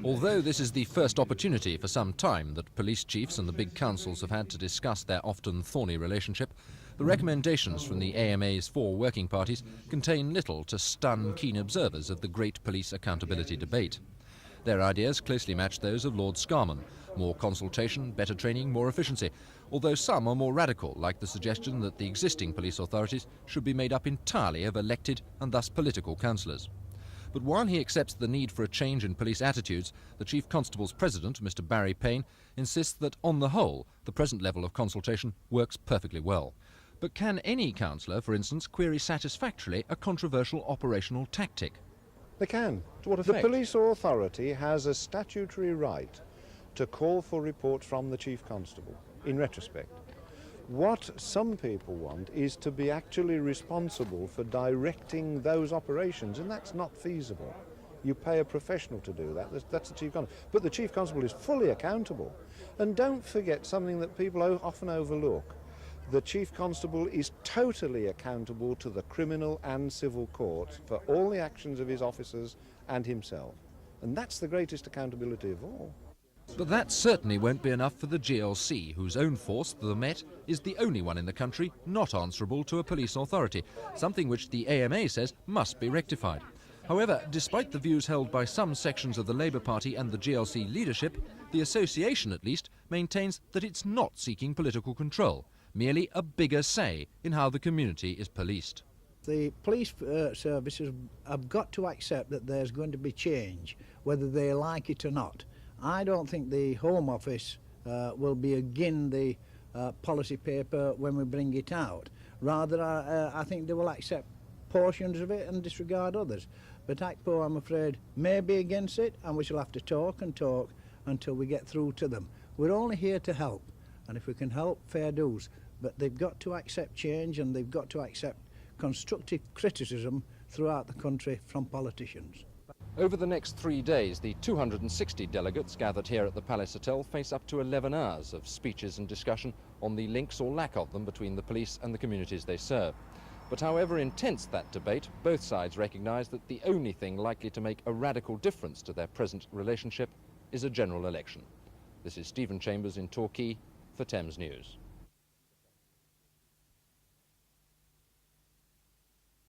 Although this is the first opportunity for some time that police chiefs and the big councils have had to discuss their often thorny relationship, the recommendations from the AMA's 4 working parties contain little to stun keen observers of the great police accountability debate. Their ideas closely match those of Lord Scarman: more consultation, better training, more efficiency, although some are more radical, like the suggestion that the existing police authorities should be made up entirely of elected and thus political councillors. But while he accepts the need for a change in police attitudes, the Chief Constable's President, Mr. Barry Payne, insists that on the whole, the present level of consultation works perfectly well. But can any councillor, for instance, query satisfactorily a controversial operational tactic? They can. To what The effect? police authority has a statutory right to call for reports from the Chief Constable, in retrospect. What some people want is to be actually responsible for directing those operations, and that's not feasible. You pay a professional to do that. That's the Chief Constable. But the Chief Constable is fully accountable. And don't forget something that people often overlook. The Chief Constable is totally accountable to the criminal and civil courts for all the actions of his officers and himself. And that's the greatest accountability of all. But that certainly won't be enough for the GLC, whose own force, the Met, is the only one in the country not answerable to a police authority, something which the AMA says must be rectified. However, despite the views held by some sections of the Labour Party and the GLC leadership, the association at least maintains that it's not seeking political control, merely a bigger say in how the community is policed. The police services have got to accept that there's going to be change, whether they like it or not. I don't think the Home Office will be again the policy paper when we bring it out. Rather, I think they will accept portions of it and disregard others. But ACPO, I'm afraid, may be against it, and we shall have to talk and talk until we get through to them. We're only here to help, and if we can help, fair dues. But they've got to accept change, and they've got to accept constructive criticism throughout the country from politicians. Over the next 3 days, the 260 delegates gathered here at the Palace Hotel face up to 11 hours of speeches and discussion on the links or lack of them between the police and the communities they serve. But however intense that debate, both sides recognise that the only thing likely to make a radical difference to their present relationship is a general election. This is Stephen Chambers in Torquay for Thames News.